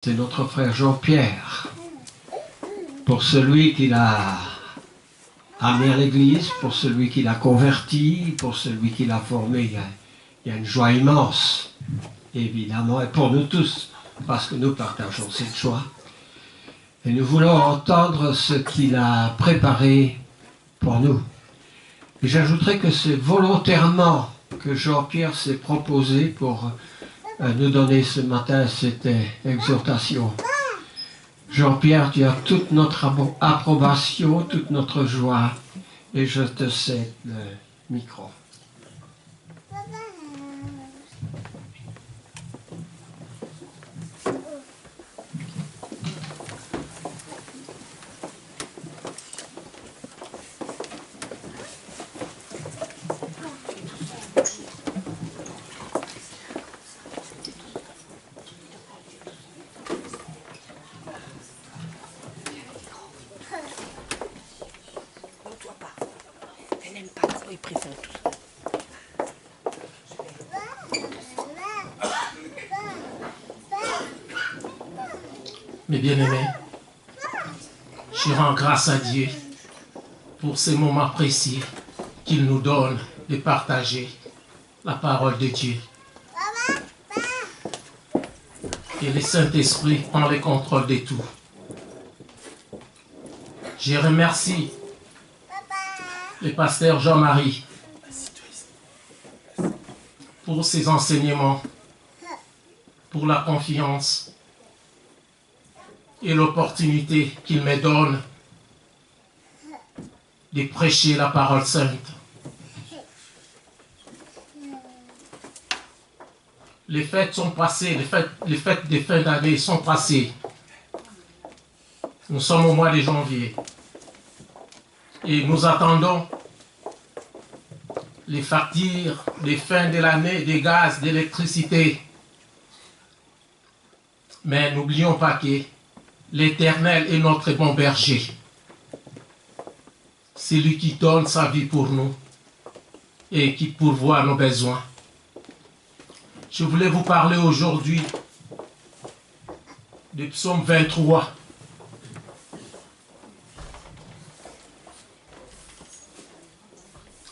C'est notre frère Jean-Pierre. Pour celui qui l'a amené à l'église, pour celui qui l'a converti, pour celui qui l'a formé, il y a une joie immense, évidemment, et pour nous tous, parce que nous partageons cette joie. Et nous voulons entendre ce qu'il a préparé pour nous. Et j'ajouterai que c'est volontairement que Jean-Pierre s'est proposé pour nous donner ce matin cette exhortation. Jean-Pierre, tu as toute notre approbation, toute notre joie, et je te cède le micro. Mes bien-aimés, je rends grâce à Dieu pour ces moments précis qu'il nous donne de partager la parole de Dieu. Et le Saint-Esprit prend le contrôle de tout. Je remercie le pasteur Jean-Marie pour ses enseignements, pour la confiance et l'opportunité qu'il me donne de prêcher la parole sainte. Les fêtes sont passées, les fêtes de fin d'année sont passées. Nous sommes au mois de janvier et nous attendons les factures de fin de l'année des gaz, d'électricité. Mais n'oublions pas que l'Éternel est notre bon berger. C'est lui qui donne sa vie pour nous et qui pourvoit nos besoins. Je voulais vous parler aujourd'hui du psaume 23.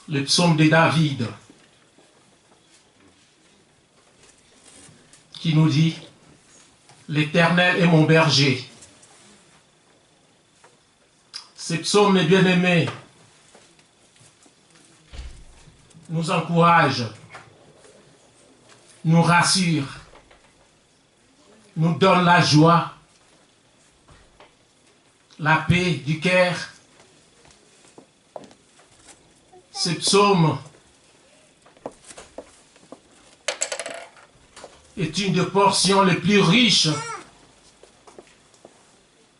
Le psaume de David qui nous dit « L'Éternel est mon berger ». Ce psaume, mes bien-aimés, nous encourage, nous rassure, nous donne la joie, la paix du cœur. Ce psaume est une des portions les plus riches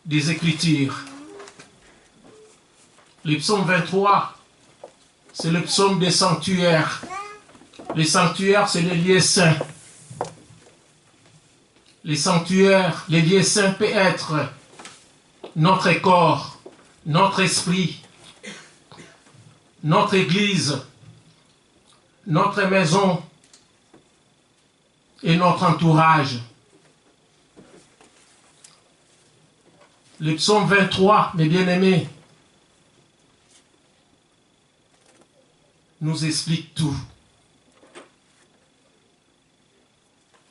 des Écritures. Le psaume 23, c'est le psaume des sanctuaires. Les sanctuaires, c'est les lieux saints. Les sanctuaires, les lieux saints peuvent être notre corps, notre esprit, notre église, notre maison et notre entourage. Le psaume 23, mes bien-aimés, nous explique tout.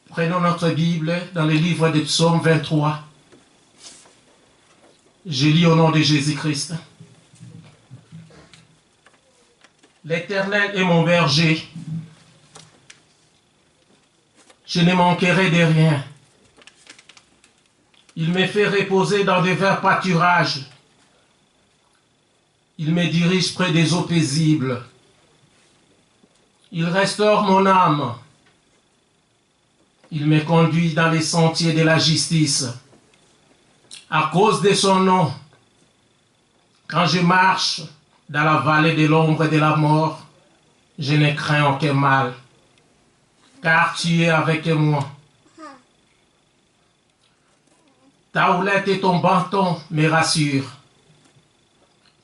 Prenons notre Bible dans le livre des psaumes 23. Je lis au nom de Jésus-Christ. L'Éternel est mon berger. Je ne manquerai de rien. Il me fait reposer dans de verts pâturages. Il me dirige près des eaux paisibles. Il restaure mon âme. Il me conduit dans les sentiers de la justice. À cause de son nom, quand je marche dans la vallée de l'ombre de la mort, je ne crains aucun mal, car tu es avec moi. Ta houlette et ton bâton me rassurent.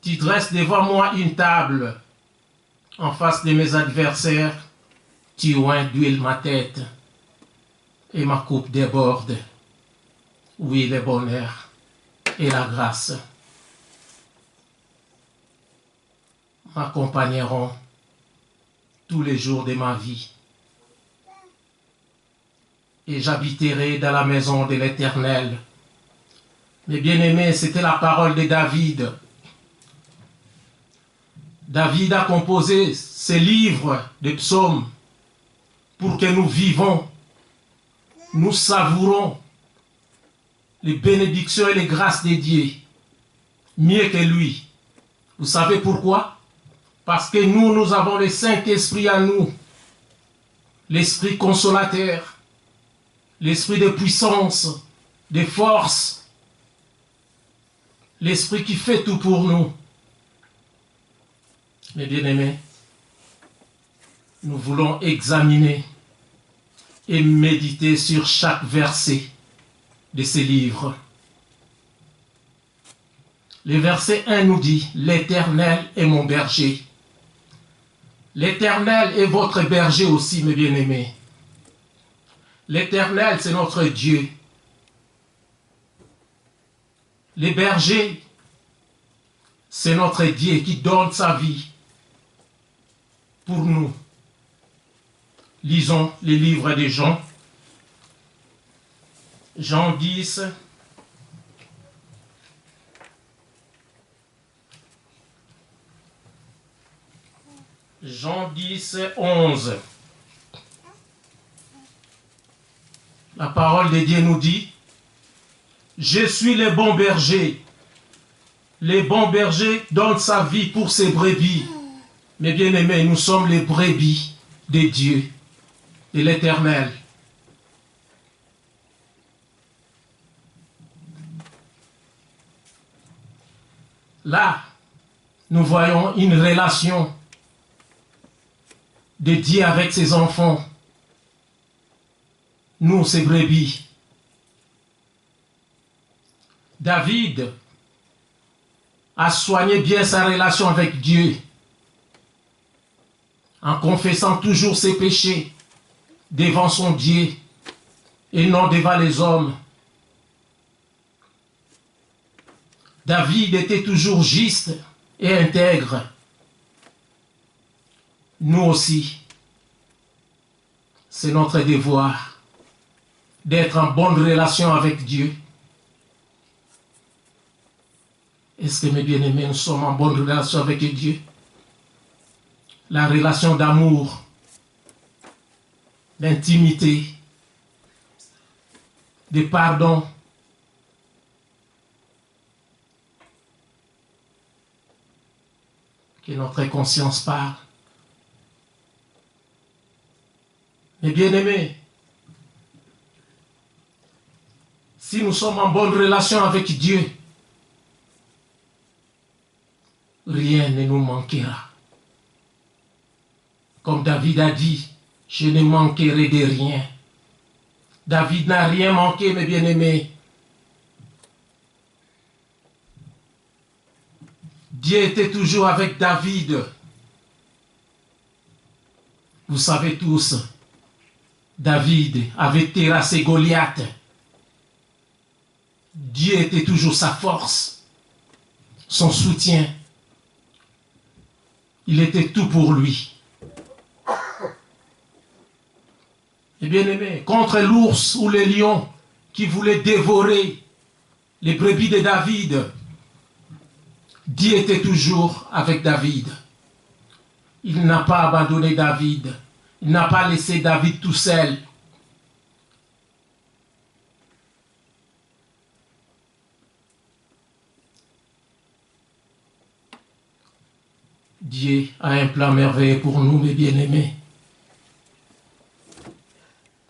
Tu dresses devant moi une table en face de mes adversaires. Tu oins d'huile ma tête et ma coupe déborde. Oui, le bonheur et la grâce m'accompagneront tous les jours de ma vie. Et j'habiterai dans la maison de l'Éternel. Mes bien-aimés, c'était la parole de David. David a composé ce livre de psaumes pour que nous vivons, nous savourons les bénédictions et les grâces de Dieu mieux que lui. Vous savez pourquoi? Parce que nous avons le Saint-Esprit en nous, l'Esprit consolateur, l'Esprit de puissance, de force, l'Esprit qui fait tout pour nous. Mes bien-aimés, nous voulons examiner et méditer sur chaque verset de ces livres. Le verset 1 nous dit, « L'Éternel est mon berger ». L'Éternel est votre berger aussi, mes bien-aimés. L'Éternel, c'est notre Dieu. Les bergers, c'est notre Dieu qui donne sa vie pour nous. Lisons les livres de Jean. Jean 10. Jean 10, 11. La parole de Dieu nous dit, « Je suis le bon berger. Le bon berger donne sa vie pour ses brebis. » Mes bien-aimés, nous sommes les brebis de Dieu, de l'Éternel. Là, nous voyons une relation de Dieu avec ses enfants. Nous, ces brebis. David a soigné bien sa relation avec Dieu en confessant toujours ses péchés devant son Dieu et non devant les hommes. David était toujours juste et intègre. Nous aussi, c'est notre devoir d'être en bonne relation avec Dieu. Est-ce que, mes bien-aimés, nous sommes en bonne relation avec Dieu? La relation d'amour, d'intimité, de pardon. Que notre conscience parle. Mes bien-aimés, si nous sommes en bonne relation avec Dieu, rien ne nous manquera. Comme David a dit, je ne manquerai de rien. David n'a rien manqué, mes bien-aimés. Dieu était toujours avec David. Vous savez tous, David avait terrassé Goliath. Dieu était toujours sa force, son soutien. Il était tout pour lui. Et bien aimé, contre l'ours ou les lions qui voulaient dévorer les brebis de David, Dieu était toujours avec David. Il n'a pas abandonné David. Il n'a pas laissé David tout seul. Dieu a un plan merveilleux pour nous, mes bien-aimés.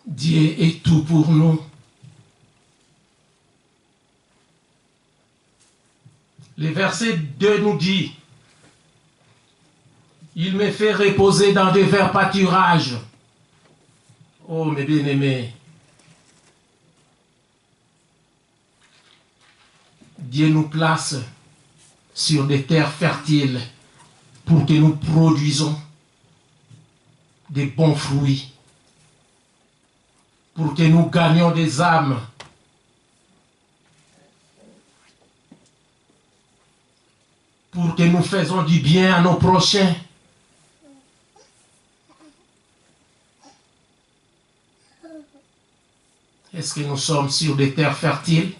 Dieu est tout pour nous. Le verset 2 nous dit, « Il me fait reposer dans de verts pâturages. » Oh, mes bien-aimés, Dieu nous place sur des terres fertiles pour que nous produisons des bons fruits, pour que nous gagnions des âmes pour que nous fassions du bien à nos prochains. Est-ce que nous sommes sur des terres fertiles?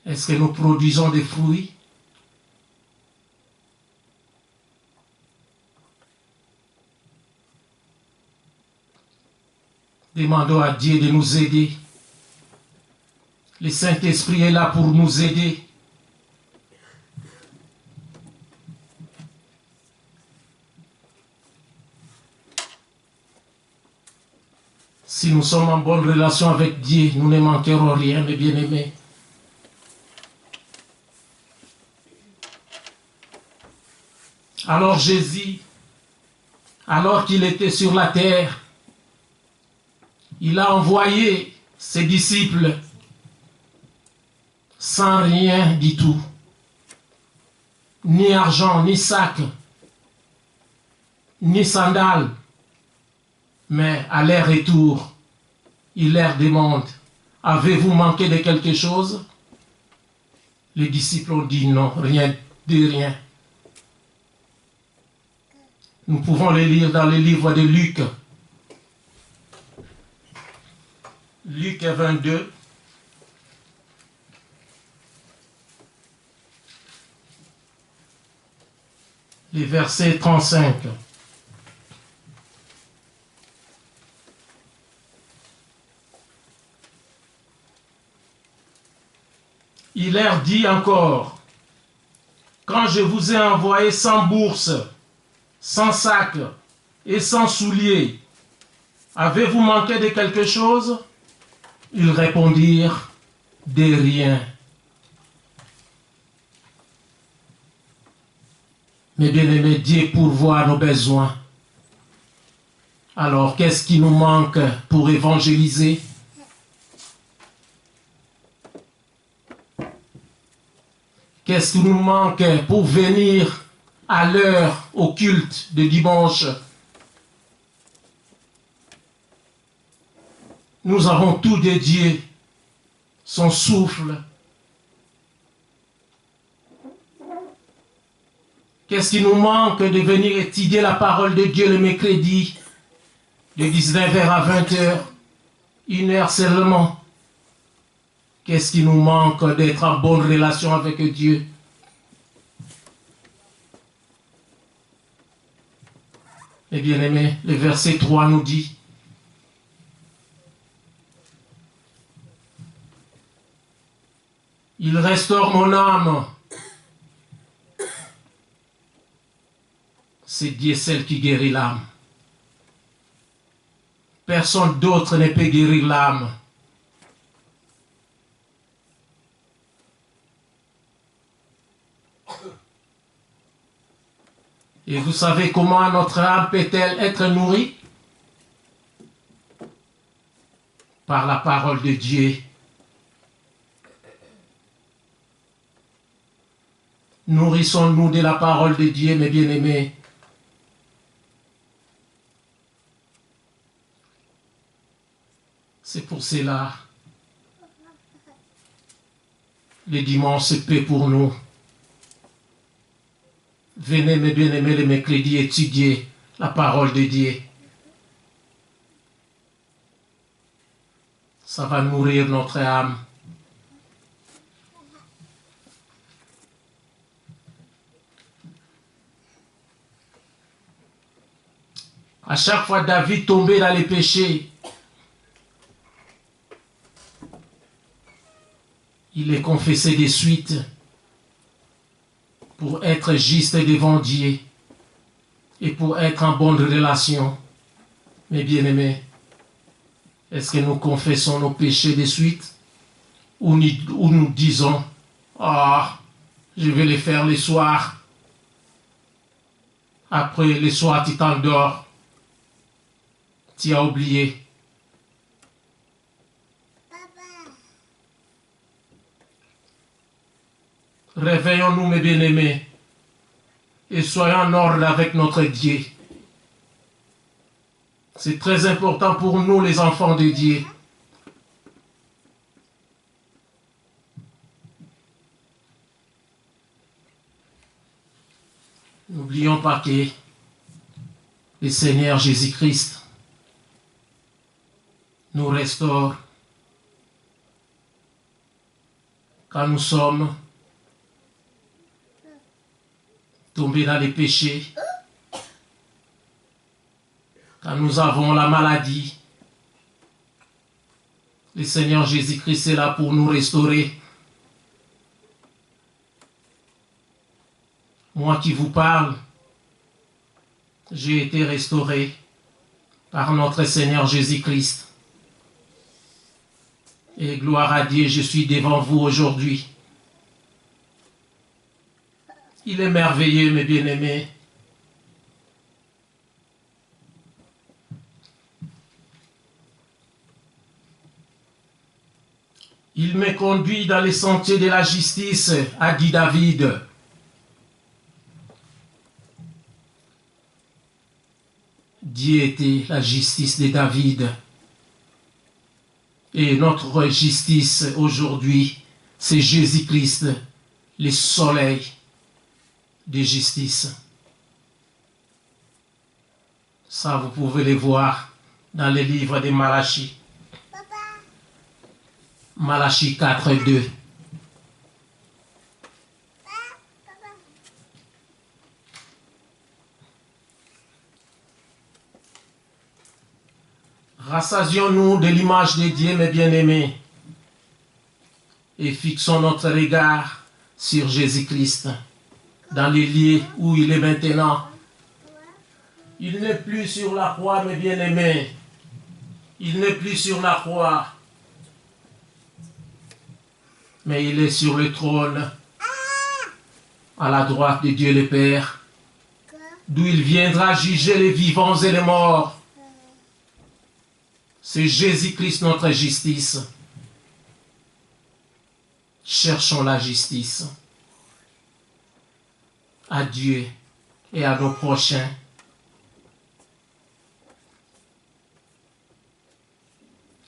Est-ce que nous produisons des fruits? Demandons à Dieu de nous aider. Le Saint-Esprit est là pour nous aider. Si nous sommes en bonne relation avec Dieu, nous ne manquerons rien, mes bien-aimés. Alors Jésus, alors qu'il était sur la terre, il a envoyé ses disciples sans rien du tout, ni argent, ni sac, ni sandales. Mais à leur retour, il leur demande, avez-vous manqué de quelque chose? Les disciples ont dit non, rien de rien. Nous pouvons les lire dans le livre de Luc. Luc 22. Les versets 35. Il leur dit encore, quand je vous ai envoyé sans bourse, sans sac et sans souliers, avez-vous manqué de quelque chose? Ils répondirent, de rien. Mais bien-aimés, Dieu pourvoit nos besoins. Alors, qu'est-ce qui nous manque pour évangéliser? Qu'est-ce qui nous manque pour venir à l'heure au culte de dimanche? Nous avons tout de Dieu, son souffle. Qu'est-ce qui nous manque de venir étudier la parole de Dieu le mercredi, de 19h à 20h, 1 heure seulement? Qu'est-ce qui nous manque d'être en bonne relation avec Dieu? Eh bien aimés, le verset 3 nous dit, il restaure mon âme. C'est Dieu seul qui guérit l'âme. Personne d'autre ne peut guérir l'âme. Et vous savez comment notre âme peut-elle être nourrie? Par la parole de Dieu. Nourrissons-nous de la parole de Dieu, mes bien-aimés. C'est pour cela, le dimanche, c'est paix pour nous. Venez, mes bien-aimés, le mercredi, étudier la parole de Dieu. Ça va nourrir notre âme. À chaque fois David tombait dans les péchés, il les confessait de suite pour être juste devant Dieu et pour être en bonne relation. Mes bien-aimés, est-ce que nous confessons nos péchés de suite ou nous disons, ah, je vais les faire le soir. Après le soir, tu t'endors. Tu as oublié. Réveillons-nous, mes bien-aimés, et soyons en ordre avec notre Dieu. C'est très important pour nous, les enfants de Dieu. N'oublions pas que le Seigneur Jésus-Christ nous restaure quand nous sommes tombés dans les péchés, quand nous avons la maladie. Le Seigneur Jésus-Christ est là pour nous restaurer. Moi qui vous parle, j'ai été restauré par notre Seigneur Jésus-Christ. Et gloire à Dieu, je suis devant vous aujourd'hui. Il est merveilleux, mes bien-aimés. Il me conduit dans les sentiers de la justice, a dit David. Dieu était la justice de David. Et notre justice aujourd'hui, c'est Jésus-Christ, le soleil de justice. Ça, vous pouvez le voir dans le livre de Malachie. Malachie 4, 2. Rassasions-nous de l'image de Dieu, mes bien-aimés, et fixons notre regard sur Jésus-Christ, dans les lieux où il est maintenant. Il n'est plus sur la croix, mes bien-aimés. Il n'est plus sur la croix, mais il est sur le trône, à la droite de Dieu le Père, d'où il viendra juger les vivants et les morts. C'est Jésus-Christ notre justice. Cherchons la justice à Dieu et à nos prochains.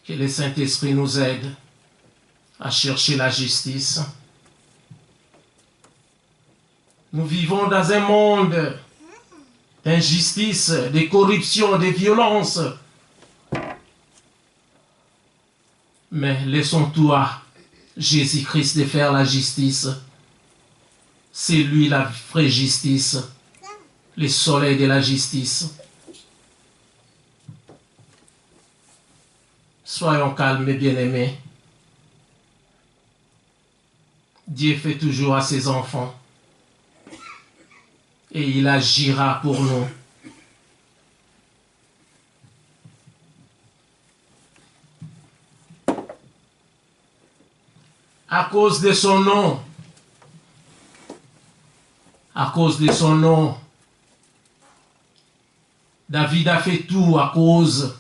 Que le Saint-Esprit nous aide à chercher la justice. Nous vivons dans un monde d'injustice, de corruption, de violence. Mais laissons tout à Jésus-Christ de faire la justice. C'est lui la vraie justice, le soleil de la justice. Soyons calmes et bien-aimés. Dieu fait toujours à ses enfants et il agira pour nous. À cause de son nom, David a fait tout à cause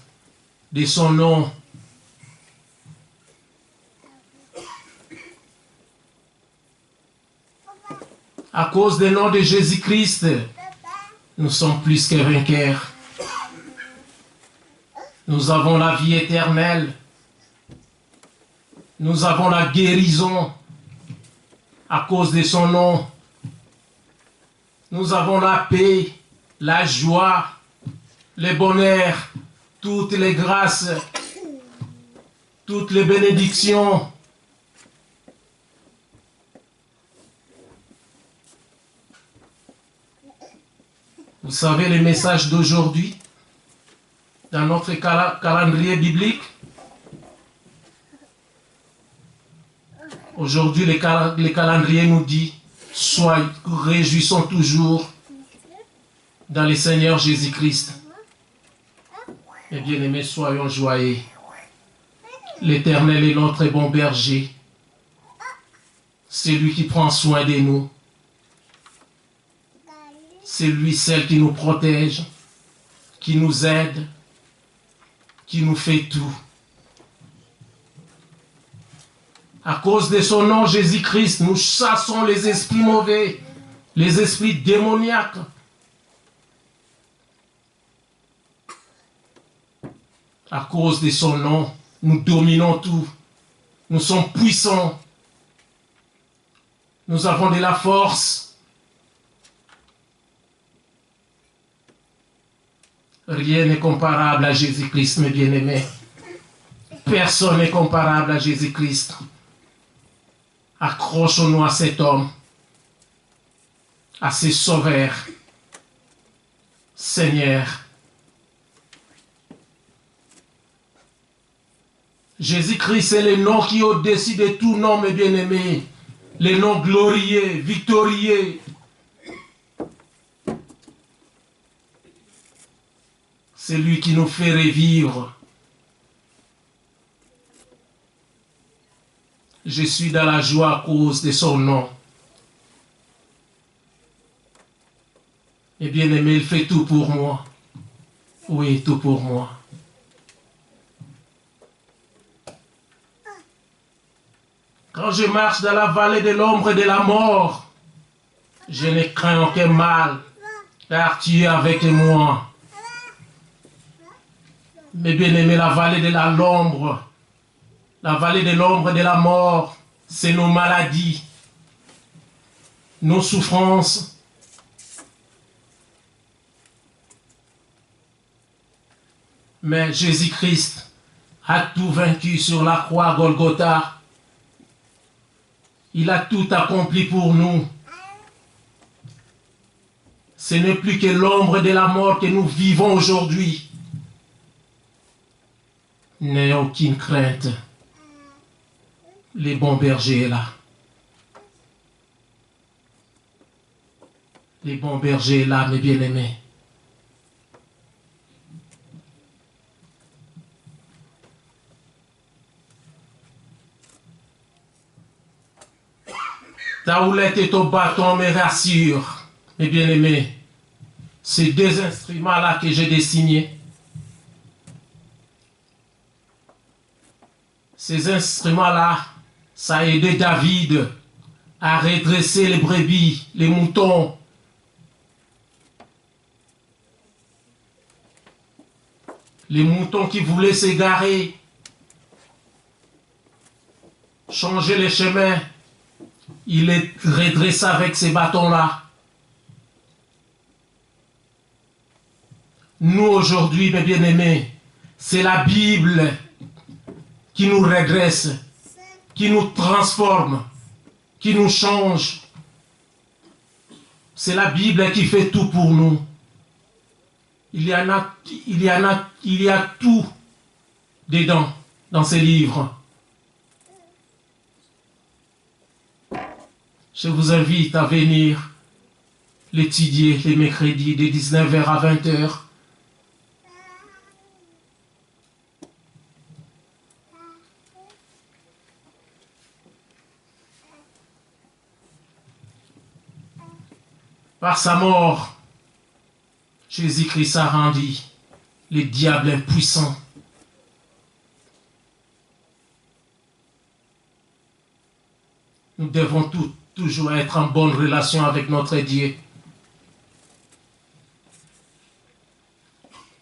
de son nom. À cause du nom de Jésus-Christ, nous sommes plus que vainqueurs. Nous avons la vie éternelle. Nous avons la guérison à cause de son nom. Nous avons la paix, la joie, le bonheur, toutes les grâces, toutes les bénédictions. Vous savez les messages d'aujourd'hui dans notre calendrier biblique? Aujourd'hui, le calendrier nous dit « Réjouissons toujours dans le Seigneur Jésus-Christ. » Et bien-aimés, soyons joyeux. L'Éternel est notre bon berger. C'est lui qui prend soin de nous. C'est lui seul qui nous protège, qui nous aide, qui nous fait tout. À cause de son nom, Jésus-Christ, nous chassons les esprits mauvais, les esprits démoniaques. À cause de son nom, nous dominons tout. Nous sommes puissants. Nous avons de la force. Rien n'est comparable à Jésus-Christ, mes bien-aimés. Personne n'est comparable à Jésus-Christ. Accrochons-nous à cet homme, à ce sauveur. Seigneur, Jésus-Christ est le nom qui est au-dessus de tout nom, mes bien-aimés. Le nom glorieux, victorieux. C'est lui qui nous fait revivre. Je suis dans la joie à cause de son nom. Et bien aimé, il fait tout pour moi. Oui, tout pour moi. Quand je marche dans la vallée de l'ombre et de la mort, je ne crains aucun mal, car tu es avec moi. Mes bien-aimés, la vallée de l'ombre, la vallée de l'ombre et de la mort, c'est nos maladies, nos souffrances. Mais Jésus-Christ a tout vaincu sur la croix Golgotha. Il a tout accompli pour nous. Ce n'est plus que l'ombre de la mort que nous vivons aujourd'hui. N'ayez aucune crainte. Le bon berger est là. Le bon berger est là, mes bien-aimés. Ta houlette et ton bâton me rassurent, mes bien-aimés. Ces deux instruments-là que j'ai dessinés, ces instruments-là, ça a aidé David à redresser les brebis, les moutons. Les moutons qui voulaient s'égarer, changer les chemins. Il les redressa avec ces bâtons-là. Nous, aujourd'hui, mes bien-aimés, c'est la Bible qui nous redresse, qui nous transforme, qui nous change. C'est la Bible qui fait tout pour nous. Il y a tout dedans, dans ces livres. Je vous invite à venir l'étudier les mercredis de 19h à 20h. Par sa mort, Jésus-Christ a rendu le diable impuissant. Nous devons toujours être en bonne relation avec notre Dieu.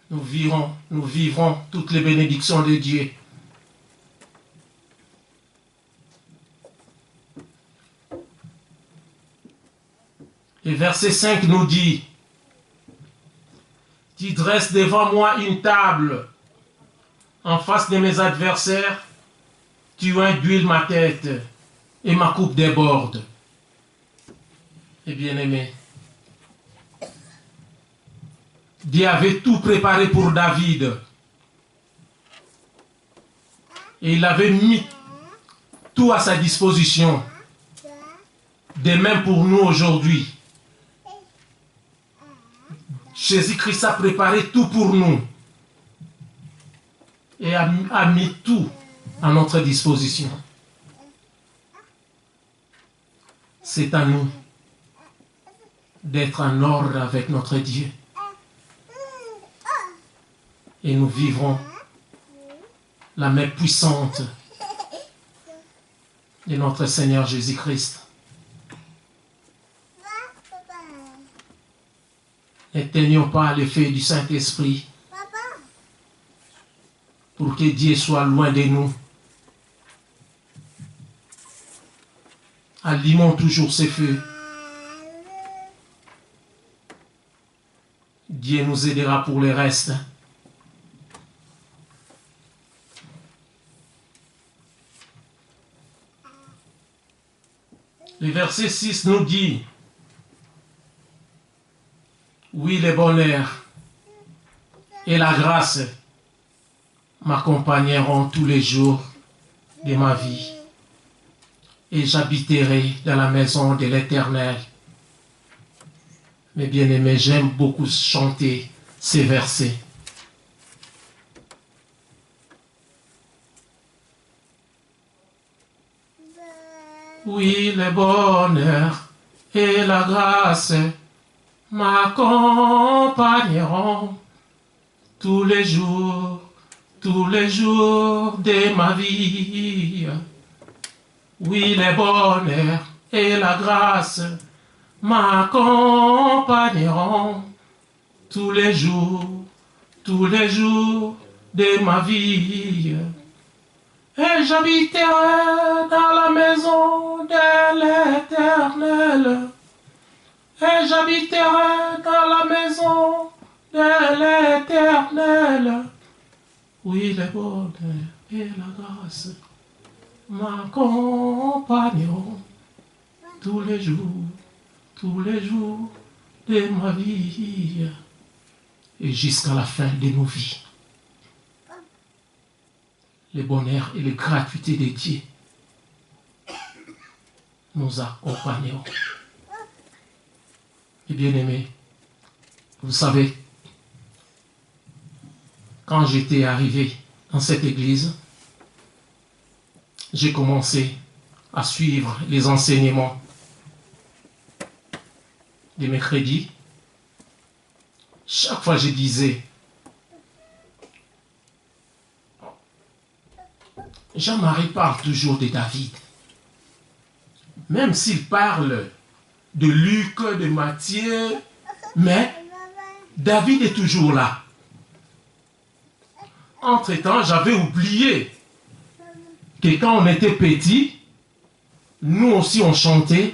Nous vivrons toutes les bénédictions de Dieu. Et verset 5 nous dit, « Tu dresses devant moi une table en face de mes adversaires, tu induis ma tête et ma coupe déborde. » Et bien aimé, Dieu avait tout préparé pour David. Et il avait mis tout à sa disposition. De même pour nous aujourd'hui. Jésus-Christ a préparé tout pour nous. Et a mis tout à notre disposition. C'est à nous d'être en ordre avec notre Dieu. Et nous vivrons la main puissante de notre Seigneur Jésus-Christ. N'éteignons pas le feu du Saint-Esprit pour que Dieu soit loin de nous. Allumons toujours ces feux. Dieu Dieu nous aidera pour le reste. Le verset 6 nous dit, oui, le bonheur et la grâce m'accompagneront tous les jours de ma vie et j'habiterai dans la maison de l'Éternel. Mes bien-aimés, j'aime beaucoup chanter ces versets. Oui, le bonheur et la grâce m'accompagneront tous les jours de ma vie. Oui, le bonheur et la grâce m'accompagneront tous les jours de ma vie. Et j'habiterai dans la maison de l'Éternel. Et j'habiterai dans la maison de l'Éternel. Oui, le bonheur et la grâce m'accompagneront tous les jours de ma vie et jusqu'à la fin de nos vies. Le bonheur et les gratuités de Dieu nous accompagneront. Et bien-aimés, vous savez, quand j'étais arrivé dans cette église, j'ai commencé à suivre les enseignements des mercredis. Chaque fois je disais, Jean-Marie parle toujours de David. Même s'il parle de Luc, de Matthieu, mais David est toujours là. Entre-temps, j'avais oublié que quand on était petit, nous aussi on chantait.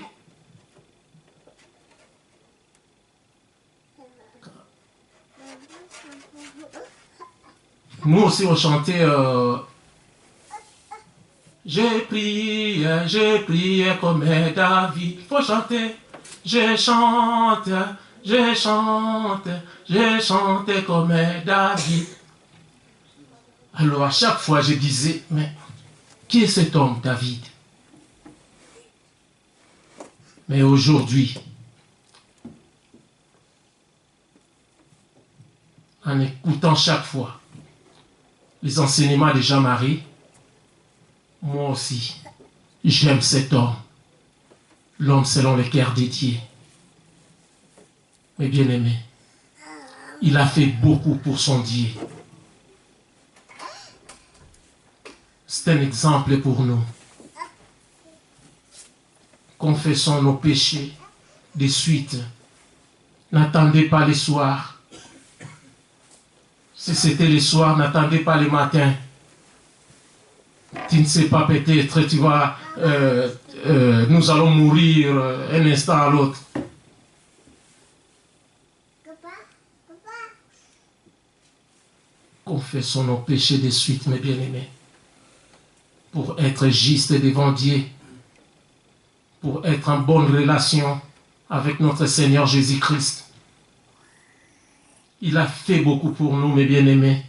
Nous aussi on chantait j'ai prié comme David. Faut chanter. Je chante comme David. Alors à chaque fois je disais, mais qui est cet homme David? Mais aujourd'hui, en écoutant chaque fois les enseignements de Jean-Marie, moi aussi, j'aime cet homme, l'homme selon le cœur de Dieu. Mais bien aimé, il a fait beaucoup pour son Dieu. C'est un exemple pour nous. Confessons nos péchés de suite. N'attendez pas les soirs. Si c'était les soirs, n'attendez pas les matins. Tu ne sais pas, peut-être tu vas, nous allons mourir un instant à l'autre. Confessons nos péchés de suite, mes bien-aimés, pour être juste devant Dieu, pour être en bonne relation avec notre Seigneur Jésus-Christ. Il a fait beaucoup pour nous, mes bien-aimés.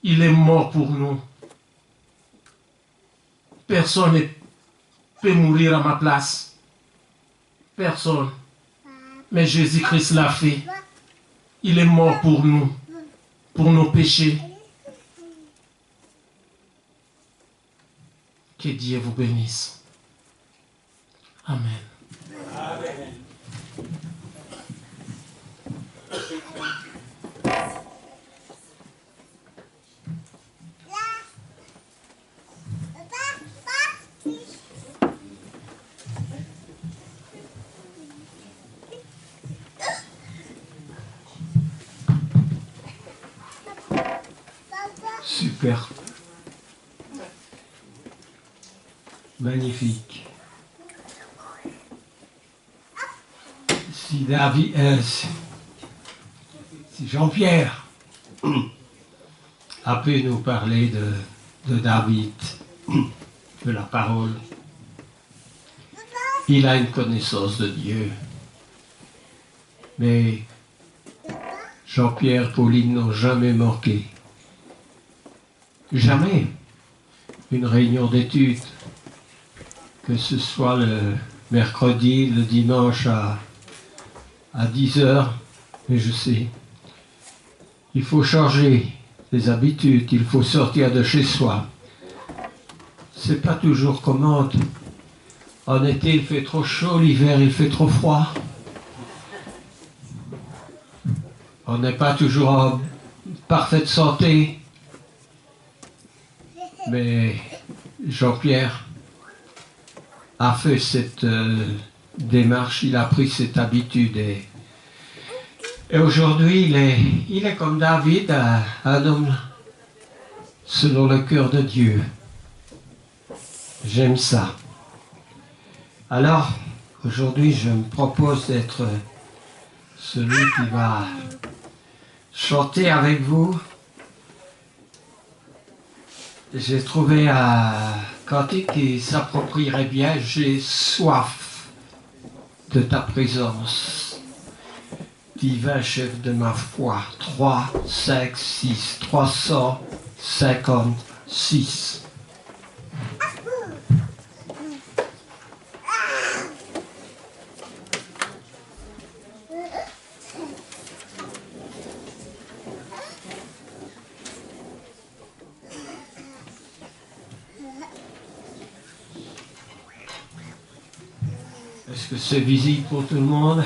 Il est mort pour nous. Personne ne peut mourir à ma place. Personne. Mais Jésus-Christ l'a fait. Il est mort pour nous, pour nos péchés. Que Dieu vous bénisse. Amen. Amen. Super. Magnifique. Si David, Jean-Pierre a pu nous parler de David, de la parole. Il a une connaissance de Dieu. Mais Jean-Pierre, Pauline n'ont jamais manqué. Jamais une réunion d'études, que ce soit le mercredi, le dimanche à 10h, mais je sais, il faut changer les habitudes, il faut sortir de chez soi. C'est pas toujours commode. En été, il fait trop chaud, l'hiver, il fait trop froid. On n'est pas toujours en parfaite santé. Mais Jean-Pierre a fait cette démarche, il a pris cette habitude. Et aujourd'hui, il est comme David, un homme selon le cœur de Dieu. J'aime ça. Alors, aujourd'hui, je me propose d'être celui qui va chanter avec vous. J'ai trouvé un cantique qui s'approprierait bien. J'ai soif de ta présence, divin chef de ma foi. 3, 5, 6, 356. Est-ce que c'est visible pour tout le monde?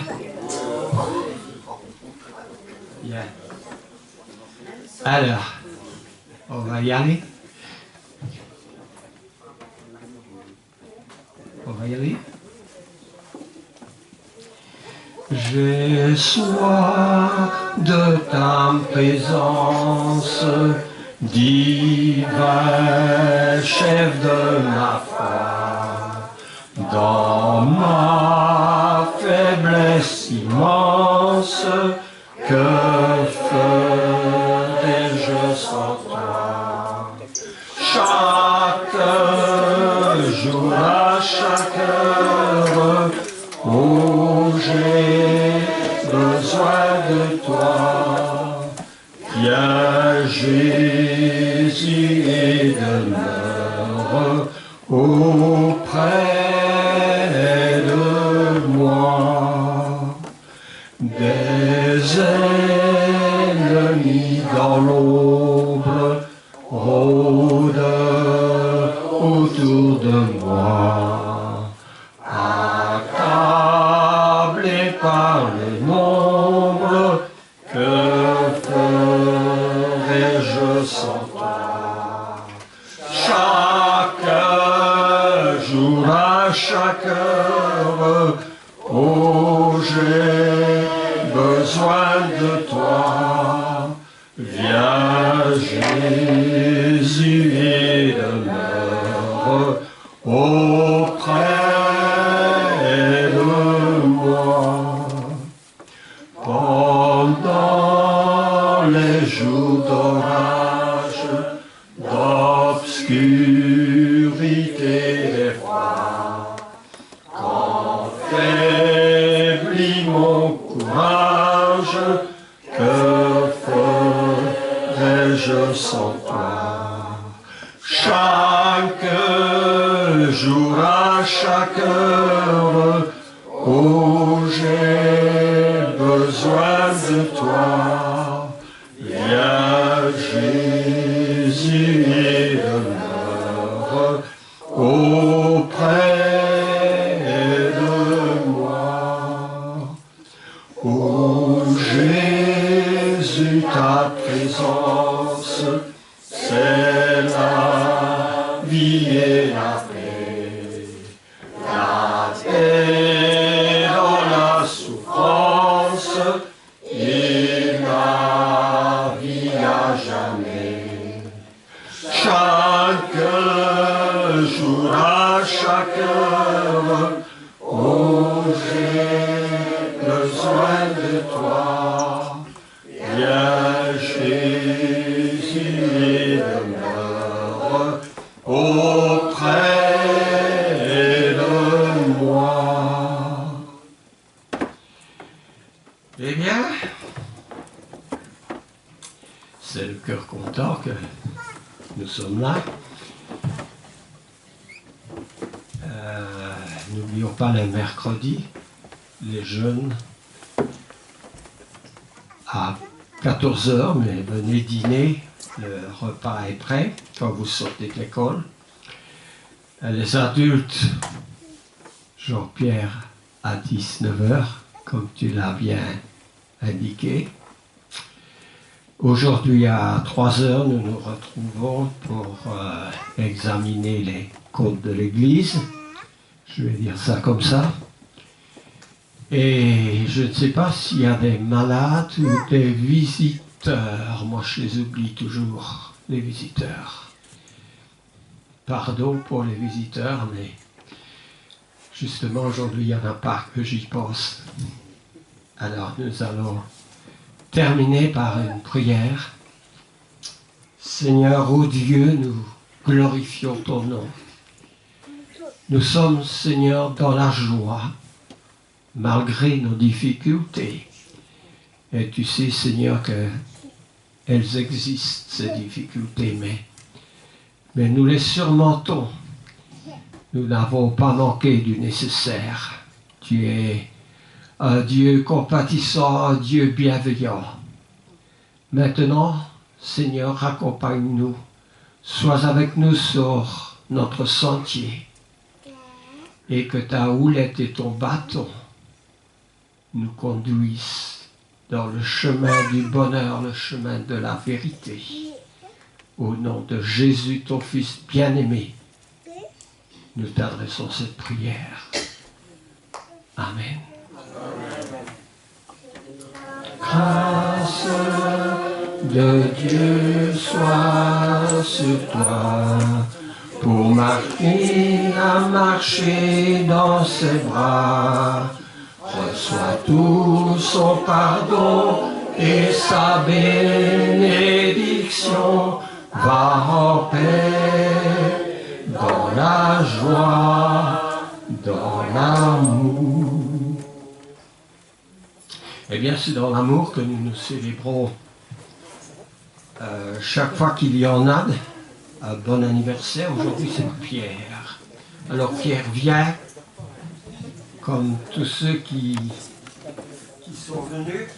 Bien. Alors, on va y aller. On va y aller. J'ai soif de ta présence, divin chef de ma foi. Dans ma faiblesse immense, que ferais-je sans toi? Chaque jour, à chaque heure, où j'ai besoin de toi, viens Jésus et demeure auprès de moi. Des ennemis dans l'ombre rôdent autour de moi, accablé par le nombre, que ferais-je sans toi? Chaque jour, à chaque heure, oh, j'ai besoin de toi. Viens Jésus et demeure auprès de moi. Pendant les jours d'orage, d'obscurité et froid, quand faiblit mon courage, que ferais-je sans toi? Chaque jour, à chaque heure, où j'ai besoin de toi, viens Jésus et demeure auprès de moi. Oh Jésus, ta présence, c'est la vie et la paix. La paix dans la souffrance et la vie à jamais. Chaque jour, à chaque heure, oh j'ai besoin de toi. Viens Jésus demeure auprès de moi. Eh bien, c'est le cœur content que nous sommes là. N'oublions pas le mercredi, les jeunes à 14h, mais venez dîner, le repas est prêt quand vous sortez de l'école. Les adultes, Jean-Pierre à 19h, comme tu l'as bien indiqué. Aujourd'hui à 3h, nous nous retrouvons pour examiner les comptes de l'Église. Je vais dire ça comme ça. Et je ne sais pas s'il y a des malades ou des visiteurs. Moi, je les oublie toujours, les visiteurs. Pardon pour les visiteurs, mais justement, aujourd'hui, il n'y en a pas que j'y pense. Alors, nous allons terminer par une prière. Seigneur, ô Dieu, nous glorifions ton nom. Nous sommes, Seigneur, dans la joie, malgré nos difficultés. Et tu sais, Seigneur, qu'elles existent, ces difficultés, mais nous les surmontons. Nous n'avons pas manqué du nécessaire. Tu es un Dieu compatissant, un Dieu bienveillant. Maintenant, Seigneur, accompagne-nous. Sois avec nous sur notre sentier. Et que ta houlette et ton bâton nous conduisent dans le chemin du bonheur, le chemin de la vérité. Au nom de Jésus, ton Fils bien-aimé, nous t'adressons cette prière. Amen. Grâce de Dieu soit sur toi, pour m'apprendre à marcher dans ses bras. Reçois tout son pardon et sa bénédiction. Va en paix, dans la joie, dans l'amour. Eh bien, c'est dans l'amour que nous nous célébrons chaque fois qu'il y en a. Un bon anniversaire. Aujourd'hui, c'est Pierre. Alors, Pierre, viens, comme tous ceux qui sont venus.